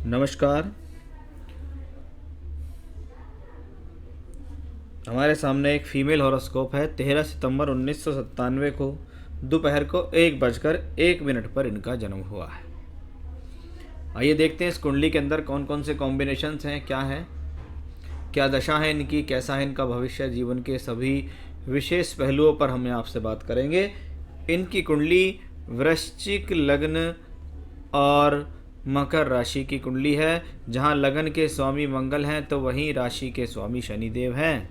नमस्कार। हमारे सामने एक फीमेल हॉरोस्कोप है। 13 सितंबर 1997 को दोपहर को 1:01 पर इनका जन्म हुआ है। आइए देखते हैं इस कुंडली के अंदर कौन कौन से कॉम्बिनेशंस हैं, क्या है, क्या दशा है इनकी, कैसा है इनका भविष्य, जीवन के सभी विशेष पहलुओं पर हम आपसे बात करेंगे। इनकी कुंडली वृश्चिक लग्न और मकर राशि की कुंडली है, जहां लगन के स्वामी मंगल हैं तो वहीं राशि के स्वामी शनिदेव हैं।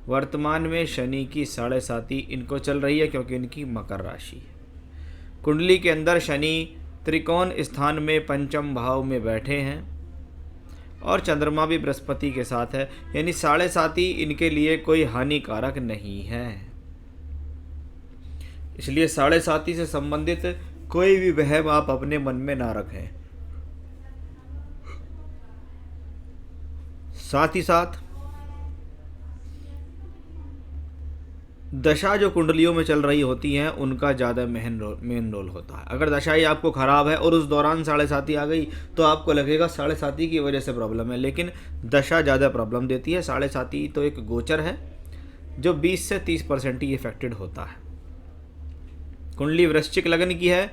वर्तमान में शनि की 7.5 इनको चल रही है क्योंकि इनकी मकर राशि है। कुंडली के अंदर शनि त्रिकोण स्थान में पंचम भाव में बैठे हैं और चंद्रमा भी बृहस्पति के साथ है, यानी 7.5 इनके लिए कोई हानिकारक नहीं है। इसलिए 7.5 से संबंधित कोई भी वहम आप अपने मन में ना रखें। साथ ही साथ दशा जो कुंडलियों में चल रही होती हैं उनका ज़्यादा मेन रोल होता है। अगर दशा ही आपको ख़राब है और उस दौरान 7.5 आ गई तो आपको लगेगा 7.5 की वजह से प्रॉब्लम है, लेकिन दशा ज़्यादा प्रॉब्लम देती है। 7.5 तो एक गोचर है जो 20 से 30% ही इफेक्टेड होता है। कुंडली वृश्चिक लगन की है।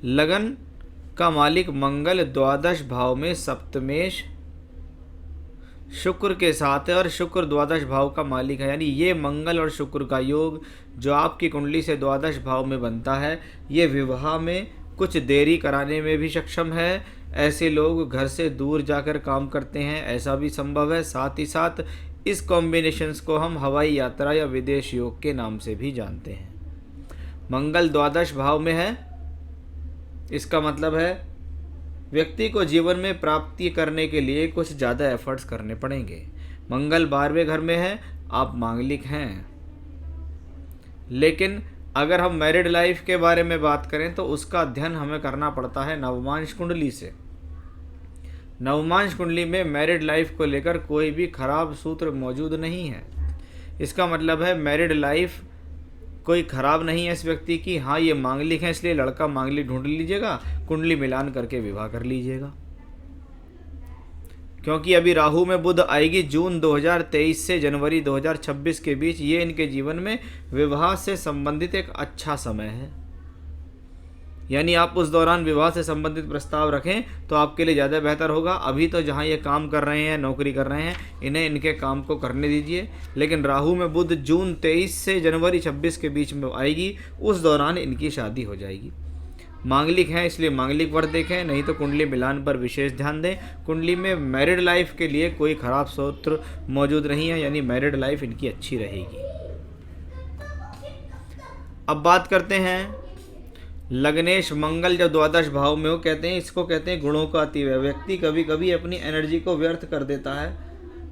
लगन का मालिक मंगल द्वादश भाव में सप्तमेश शुक्र के साथ है और शुक्र द्वादश भाव का मालिक है, यानी ये मंगल और शुक्र का योग जो आपकी कुंडली से द्वादश भाव में बनता है, ये विवाह में कुछ देरी कराने में भी सक्षम है। ऐसे लोग घर से दूर जाकर काम करते हैं, ऐसा भी संभव है। साथ ही साथ इस कॉम्बिनेशंस को हम हवाई यात्रा या विदेश योग के नाम से भी जानते हैं। मंगल द्वादश भाव में है, इसका मतलब है व्यक्ति को जीवन में प्राप्ति करने के लिए कुछ ज़्यादा एफर्ट्स करने पड़ेंगे। मंगल 12वें घर में है, आप मांगलिक हैं। लेकिन अगर हम मैरिड लाइफ के बारे में बात करें तो उसका अध्ययन हमें करना पड़ता है नवमांश कुंडली से। नवमांश कुंडली में मैरिड लाइफ को लेकर कोई भी खराब सूत्र मौजूद नहीं है। इसका मतलब है मैरिड लाइफ कोई ख़राब नहीं है इस व्यक्ति की। हाँ, ये मांगलिक है इसलिए लड़का मांगलिक ढूंढ लीजिएगा, कुंडली मिलान करके विवाह कर लीजिएगा। क्योंकि अभी राहु में बुध आएगी जून 2023 से जनवरी 2026 के बीच, ये इनके जीवन में विवाह से संबंधित एक अच्छा समय है। यानी आप उस दौरान विवाह से संबंधित प्रस्ताव रखें तो आपके लिए ज़्यादा बेहतर होगा। अभी तो जहाँ ये काम कर रहे हैं, नौकरी कर रहे हैं, इन्हें इनके काम को करने दीजिए। लेकिन राहु में बुध जून 23 से जनवरी 26 के बीच में आएगी, उस दौरान इनकी शादी हो जाएगी। मांगलिक हैं इसलिए मांगलिक वर देखें, नहीं तो कुंडली मिलान पर विशेष ध्यान दें। कुंडली में मैरिड लाइफ के लिए कोई ख़राब सूत्र मौजूद नहीं है, यानी मैरिड लाइफ इनकी अच्छी रहेगी। अब बात करते हैं लग्नेश मंगल जो द्वादश भाव में हो, कहते हैं इसको कहते हैं गुणों का अतिव्यय। व्यक्ति कभी कभी अपनी एनर्जी को व्यर्थ कर देता है,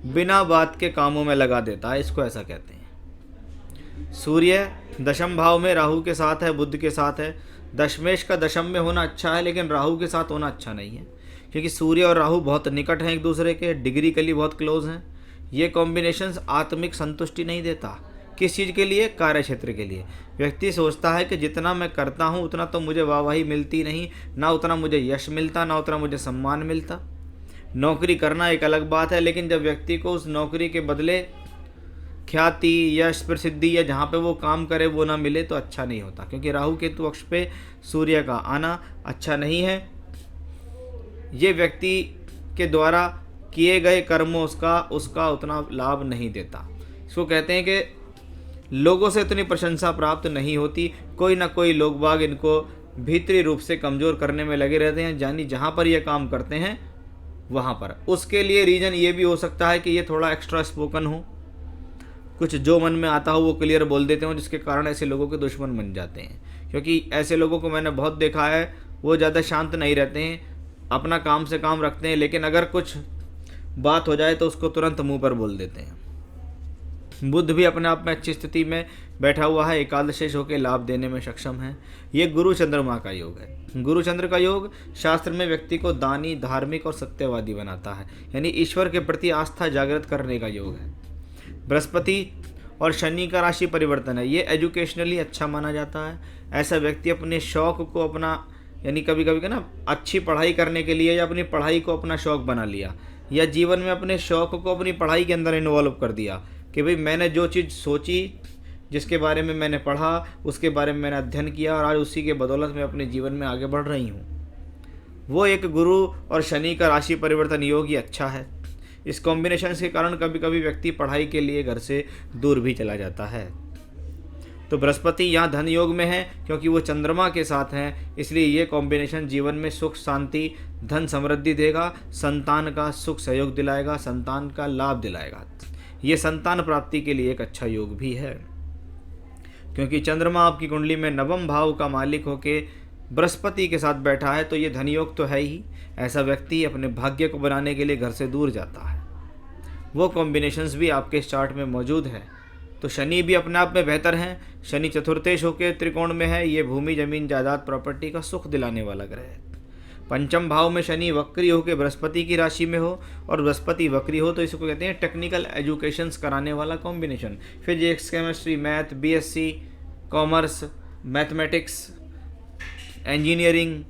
बिना बात के कामों में लगा देता है, इसको ऐसा कहते हैं। सूर्य दशम भाव में राहु के साथ है, बुध के साथ है। दशमेश का दशम में होना अच्छा है, लेकिन राहु के साथ होना अच्छा नहीं है, क्योंकि सूर्य और राहु बहुत निकट हैं एक दूसरे के, डिग्रिकली बहुत क्लोज हैं। ये कॉम्बिनेशंस आत्मिक संतुष्टि नहीं देता। किस चीज़ के लिए? कार्य क्षेत्र के लिए। व्यक्ति सोचता है कि जितना मैं करता हूँ उतना तो मुझे वाहवाही मिलती नहीं, ना उतना मुझे यश मिलता, ना उतना मुझे सम्मान मिलता। नौकरी करना एक अलग बात है, लेकिन जब व्यक्ति को उस नौकरी के बदले ख्याति, यश, प्रसिद्धि या जहाँ पे वो काम करे वो ना मिले तो अच्छा नहीं होता, क्योंकि राहु केतु अक्ष पे सूर्य का आना अच्छा नहीं है। ये व्यक्ति के द्वारा किए गए कर्मों उसका उतना लाभ नहीं देता। इसको कहते हैं कि लोगों से इतनी प्रशंसा प्राप्त नहीं होती। कोई ना कोई लोग बाग इनको भीतरी रूप से कमज़ोर करने में लगे रहते हैं, यानी जहाँ पर ये काम करते हैं वहाँ पर। उसके लिए रीज़न ये भी हो सकता है कि ये थोड़ा एक्स्ट्रा स्पोकन हो, कुछ जो मन में आता हो वो क्लियर बोल देते हो, जिसके कारण ऐसे लोगों के दुश्मन बन जाते हैं। क्योंकि ऐसे लोगों को मैंने बहुत देखा है, वो ज़्यादा शांत नहीं रहते हैं, अपना काम से काम रखते हैं, लेकिन अगर कुछ बात हो जाए तो उसको तुरंत मुँह पर बोल देते हैं। बुध भी अपने आप में अच्छी स्थिति में बैठा हुआ है, एकादशेष होकर लाभ देने में सक्षम है। ये गुरु चंद्रमा का योग है। गुरु चंद्र का योग शास्त्र में व्यक्ति को दानी, धार्मिक और सत्यवादी बनाता है, यानी ईश्वर के प्रति आस्था जागृत करने का योग है। बृहस्पति और शनि का राशि परिवर्तन है, ये एजुकेशनली अच्छा माना जाता है। ऐसा व्यक्ति अपने शौक को अपना यानी कभी कभी का ना अच्छी पढ़ाई करने के लिए या अपनी पढ़ाई को अपना शौक़ बना लिया, या जीवन में अपने शौक़ को अपनी पढ़ाई के अंदर इन्वॉल्व कर दिया कि भाई मैंने जो चीज़ सोची, जिसके बारे में मैंने पढ़ा, उसके बारे में मैंने अध्ययन किया और आज उसी के बदौलत मैं अपने जीवन में आगे बढ़ रही हूँ। वो एक गुरु और शनि का राशि परिवर्तन योग ही अच्छा है। इस कॉम्बिनेशन के कारण कभी कभी व्यक्ति पढ़ाई के लिए घर से दूर भी चला जाता है। तो बृहस्पति यहाँ धन योग में है क्योंकि वो चंद्रमा के साथ हैं, इसलिए ये कॉम्बिनेशन जीवन में सुख शांति धन समृद्धि देगा, संतान का सुख सहयोग दिलाएगा, संतान का लाभ दिलाएगा। ये संतान प्राप्ति के लिए एक अच्छा योग भी है क्योंकि चंद्रमा आपकी कुंडली में नवम भाव का मालिक होके बृहस्पति के साथ बैठा है, तो ये धन योग तो है ही। ऐसा व्यक्ति अपने भाग्य को बनाने के लिए घर से दूर जाता है। वो कॉम्बिनेशंस भी आपके चार्ट में मौजूद है। तो शनि भी अपने आप में बेहतर हैं। शनि चतुर्थेश होकर त्रिकोण में है, ये भूमि जमीन जायदाद प्रॉपर्टी का सुख दिलाने वाला ग्रह है। पंचम भाव में शनि वक्री होकर बृहस्पति की राशि में हो और बृहस्पति वक्री हो तो इसको कहते हैं टेक्निकल एजुकेशंस कराने वाला combination. Physics, chemistry, math, BSc, commerce, mathematics, engineering,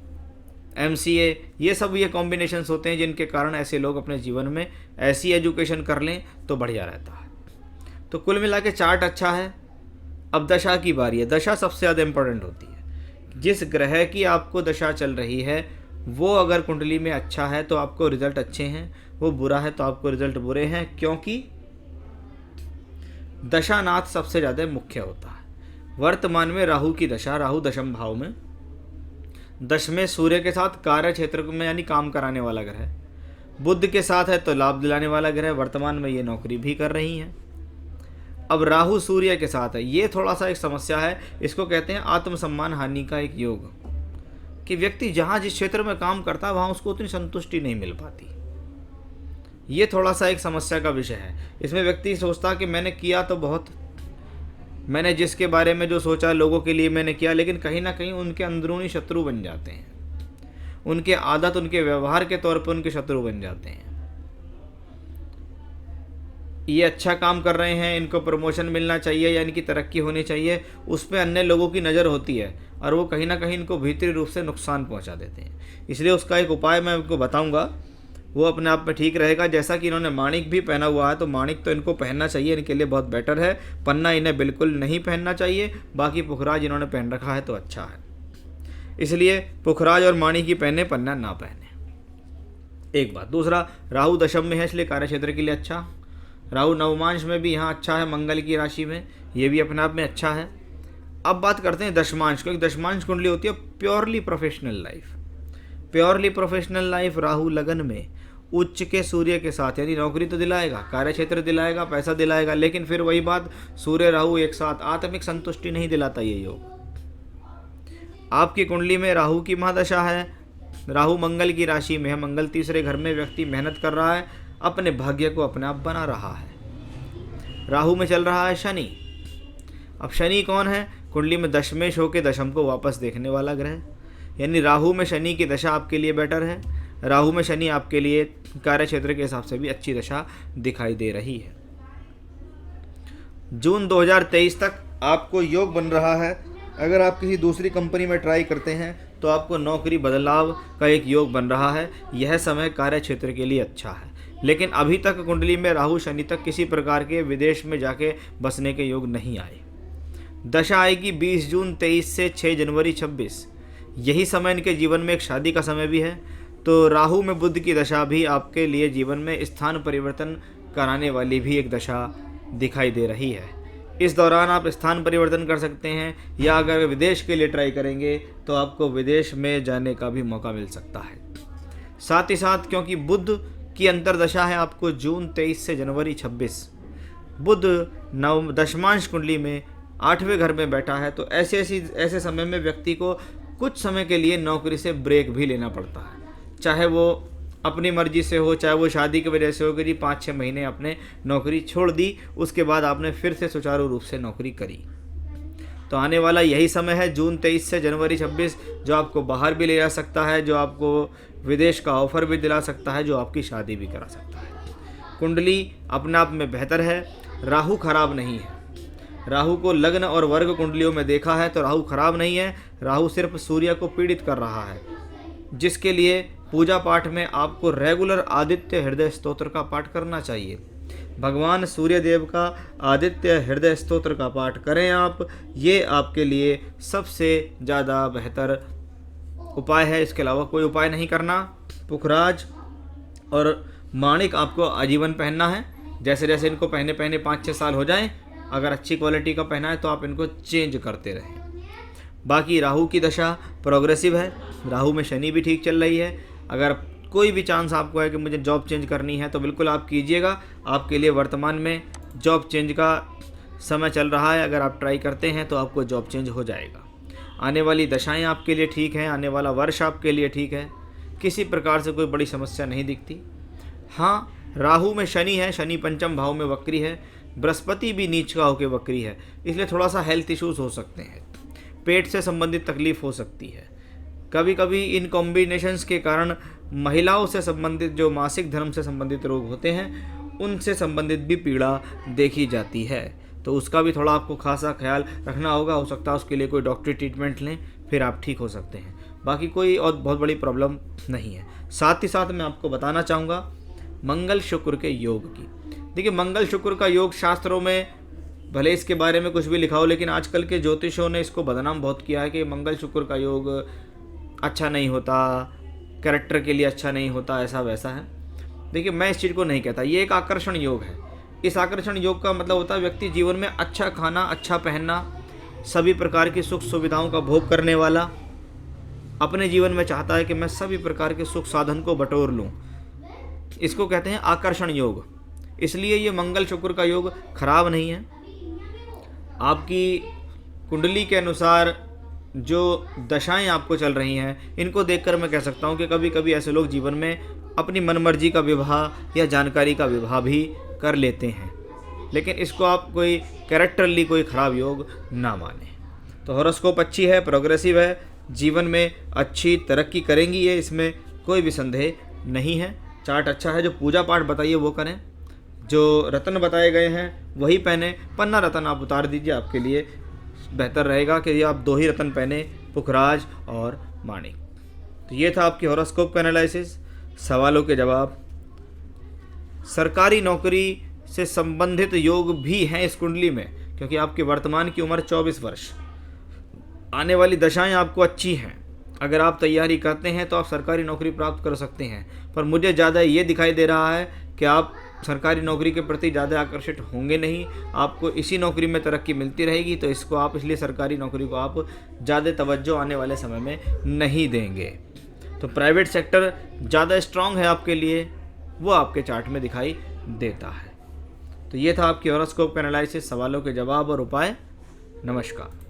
MCA, ये सब ये कॉम्बिनेशंस होते हैं जिनके कारण ऐसे लोग अपने जीवन में ऐसी एजुकेशन कर लें तो बढ़िया रहता है। तो कुल मिला के चार्ट अच्छा है। अब दशा की बारी है। दशा सबसे ज़्यादा इम्पोर्टेंट होती है। जिस ग्रह की आपको दशा चल रही है वो अगर कुंडली में अच्छा है तो आपको रिजल्ट अच्छे हैं, वो बुरा है तो आपको रिजल्ट बुरे हैं, क्योंकि दशानाथ सबसे ज़्यादा मुख्य होता है। वर्तमान में राहु की दशा, राहु दशम भाव में, दशमें सूर्य के साथ कार्य क्षेत्र में यानी काम कराने वाला ग्रह, बुध के साथ है तो लाभ दिलाने वाला ग्रह, वर्तमान में ये नौकरी भी कर रही हैं। अब राहु सूर्य के साथ है, ये थोड़ा सा एक समस्या है। इसको कहते हैं आत्मसम्मान हानि का एक योग, कि व्यक्ति जहाँ जिस क्षेत्र में काम करता है वहाँ उसको उतनी संतुष्टि नहीं मिल पाती। ये थोड़ा सा एक समस्या का विषय है। इसमें व्यक्ति सोचता कि मैंने किया तो बहुत, मैंने जिसके बारे में जो सोचा लोगों के लिए मैंने किया, लेकिन कहीं ना कहीं उनके अंदरूनी शत्रु बन जाते हैं। उनके आदत, उनके व्यवहार के तौर पर उनके शत्रु बन जाते हैं। ये अच्छा काम कर रहे हैं, इनको प्रमोशन मिलना चाहिए या इनकी तरक्की होनी चाहिए, उस पर अन्य लोगों की नज़र होती है और वो कहीं ना कहीं इनको भीतरी रूप से नुकसान पहुंचा देते हैं। इसलिए उसका एक उपाय मैं आपको बताऊंगा, वो अपने आप में ठीक रहेगा। जैसा कि इन्होंने माणिक भी पहना हुआ है तो माणिक तो इनको पहनना चाहिए, इनके लिए बहुत बेटर है। पन्ना इन्हें बिल्कुल नहीं पहनना चाहिए। बाकी पुखराज इन्होंने पहन रखा है तो अच्छा है, इसलिए पुखराज और माणिक ही पहने, पन्ना ना पहने। एक बात। दूसरा, राहु दशम में है इसलिए कार्य क्षेत्र के लिए अच्छा। राहु नवमांश में भी यहाँ अच्छा है, मंगल की राशि में, ये भी अपने आप में अच्छा है। अब बात करते हैं दशमांश, क्योंकि दशमांश कुंडली होती है purely professional life. Purely professional life Rahu लगन में उच्च के सूर्य के साथ, यानी नौकरी तो दिलाएगा, कार्य क्षेत्र दिलाएगा, पैसा दिलाएगा, लेकिन फिर वही बात, सूर्य राहु एक साथ आत्मिक संतुष्टि नहीं दिलाता ये योग। आपकी कुंडली में राहु की महादशा है, राहु मंगल की राशि में है, मंगल तीसरे घर में, व्यक्ति मेहनत कर रहा है, अपने भाग्य को अपने आप बना रहा है। राहु में चल रहा है शनि। अब शनि कौन है? कुंडली में दशमेश होकर दशम को वापस देखने वाला ग्रह, यानी राहु में शनि की दशा आपके लिए बेटर है। राहु में शनि आपके लिए कार्य क्षेत्र के हिसाब से भी अच्छी दशा दिखाई दे रही है। जून 2023 तक आपको योग बन रहा है। अगर आप किसी दूसरी कंपनी में ट्राई करते हैं तो आपको नौकरी बदलाव का एक योग बन रहा है। यह समय कार्य क्षेत्र के लिए अच्छा है, लेकिन अभी तक कुंडली में राहु शनि तक किसी प्रकार के विदेश में जाके बसने के योग नहीं आए। दशा आएगी 20 जून 23 से 6 जनवरी 26। यही समय इनके जीवन में एक शादी का समय भी है। तो राहु में बुध की दशा भी आपके लिए जीवन में स्थान परिवर्तन कराने वाली भी एक दशा दिखाई दे रही है। इस दौरान आप स्थान परिवर्तन कर सकते हैं, या अगर विदेश के लिए ट्राई करेंगे तो आपको विदेश में जाने का भी मौका मिल सकता है। साथ ही साथ क्योंकि बुध की अंतरदशा है आपको जून 23 से जनवरी 26, बुध दशमांश कुंडली में 8वें घर में बैठा है, तो ऐसे समय में व्यक्ति को कुछ समय के लिए नौकरी से ब्रेक भी लेना पड़ता है, चाहे वो अपनी मर्जी से हो, चाहे वो शादी की वजह से हो कि जी 5-6 महीने आपने नौकरी छोड़ दी, उसके बाद आपने फिर से सुचारू रूप से नौकरी करी। तो आने वाला यही समय है जून 23 से जनवरी 26, जो आपको बाहर भी ले जा सकता है, जो आपको विदेश का ऑफर भी दिला सकता है, जो आपकी शादी भी करा सकता है। कुंडली अपने आप में बेहतर है, राहु खराब नहीं है। राहु को लग्न और वर्ग कुंडलियों में देखा है तो राहु खराब नहीं है, राहु सिर्फ सूर्य को पीड़ित कर रहा है, जिसके लिए पूजा पाठ में आपको रेगुलर आदित्य हृदय स्तोत्र का पाठ करना चाहिए। भगवान सूर्य देव का आदित्य हृदय स्तोत्र का पाठ करें आप, ये आपके लिए सबसे ज़्यादा बेहतर उपाय है। इसके अलावा कोई उपाय नहीं करना। पुखराज और माणिक आपको आजीवन पहनना है। जैसे जैसे इनको पहने पहने 5-6 साल हो जाएं, अगर अच्छी क्वालिटी का पहना है तो आप इनको चेंज करते रहें। बाकी राहु की दशा प्रोग्रेसिव है, राहु में शनि भी ठीक चल रही है। अगर कोई भी चांस आपको है कि मुझे जॉब चेंज करनी है तो बिल्कुल आप कीजिएगा। आपके लिए वर्तमान में जॉब चेंज का समय चल रहा है। अगर आप ट्राई करते हैं तो आपको जॉब चेंज हो जाएगा। आने वाली दशाएं आपके लिए ठीक हैं, आने वाला वर्ष आपके लिए ठीक है, किसी प्रकार से कोई बड़ी समस्या नहीं दिखती। हाँ, राहु में शनि है, शनि पंचम भाव में वक्री है, बृहस्पति भी नीच का होकर वक्री है, इसलिए थोड़ा सा हेल्थ इश्यूज हो सकते हैं, पेट से संबंधित तकलीफ हो सकती है। कभी कभी इन कॉम्बिनेशंस के कारण महिलाओं से संबंधित जो मासिक धर्म से संबंधित रोग होते हैं उनसे संबंधित भी पीड़ा देखी जाती है, तो उसका भी थोड़ा आपको खासा ख्याल रखना होगा। हो सकता है उसके लिए कोई डॉक्टरी ट्रीटमेंट लें, फिर आप ठीक हो सकते हैं। बाकी कोई और बहुत बड़ी प्रॉब्लम नहीं है। साथ ही साथ मैं आपको बताना चाहूँगा मंगल शुक्र के योग की। देखिए, मंगल शुक्र का योग शास्त्रों में भले इसके बारे में कुछ भी लिखा हो, लेकिन आजकल के ज्योतिषों ने इसको बदनाम बहुत किया है कि मंगल शुक्र का योग अच्छा नहीं होता, कैरेक्टर के लिए अच्छा नहीं होता, ऐसा वैसा है। देखिए, मैं इस चीज़ को नहीं कहता। ये एक आकर्षण योग है। इस आकर्षण योग का मतलब होता है व्यक्ति जीवन में अच्छा खाना, अच्छा पहनना, सभी प्रकार की सुख सुविधाओं का भोग करने वाला, अपने जीवन में चाहता है कि मैं सभी प्रकार के सुख साधन को बटोर लूँ। इसको कहते हैं आकर्षण योग। इसलिए ये मंगल शुक्र का योग खराब नहीं है। आपकी कुंडली के अनुसार जो दशाएं आपको चल रही हैं, इनको देखकर मैं कह सकता हूं कि कभी कभी ऐसे लोग जीवन में अपनी मनमर्जी का विवाह या जानकारी का विवाह भी कर लेते हैं, लेकिन इसको आप कोई कैरेक्टरली कोई ख़राब योग ना माने। तो हॉरोस्कोप अच्छी है, प्रोग्रेसिव है, जीवन में अच्छी तरक्की करेंगी ये, इसमें कोई भी संदेह नहीं है। चार्ट अच्छा है। जो पूजा पाठ बताइए वो करें, जो रत्न बताए गए हैं वही पहने। पन्ना रत्न आप उतार दीजिए, आपके लिए बेहतर रहेगा कि आप 2 ही रत्न पहने, पुखराज और माणिक। तो ये था आपकी हॉरोस्कोप का एनालिसिस, सवालों के जवाब। सरकारी नौकरी से संबंधित योग भी हैं इस कुंडली में, क्योंकि आपकी वर्तमान की उम्र 24 वर्ष। आने वाली दशाएं आपको अच्छी हैं। अगर आप तैयारी करते हैं तो आप सरकारी नौकरी प्राप्त कर सकते हैं, पर मुझे ज़्यादा ये दिखाई दे रहा है कि आप सरकारी नौकरी के प्रति ज़्यादा आकर्षित होंगे नहीं। आपको इसी नौकरी में तरक्की मिलती रहेगी, तो इसको आप इसलिए सरकारी नौकरी को आप ज़्यादा तवज्जो आने वाले समय में नहीं देंगे। तो प्राइवेट सेक्टर ज़्यादा स्ट्रांग है आपके लिए, वो आपके चार्ट में दिखाई देता है। तो ये था आपकी हॉरोस्कोप का एनालिसिस, सवालों के जवाब और उपाय। नमस्कार।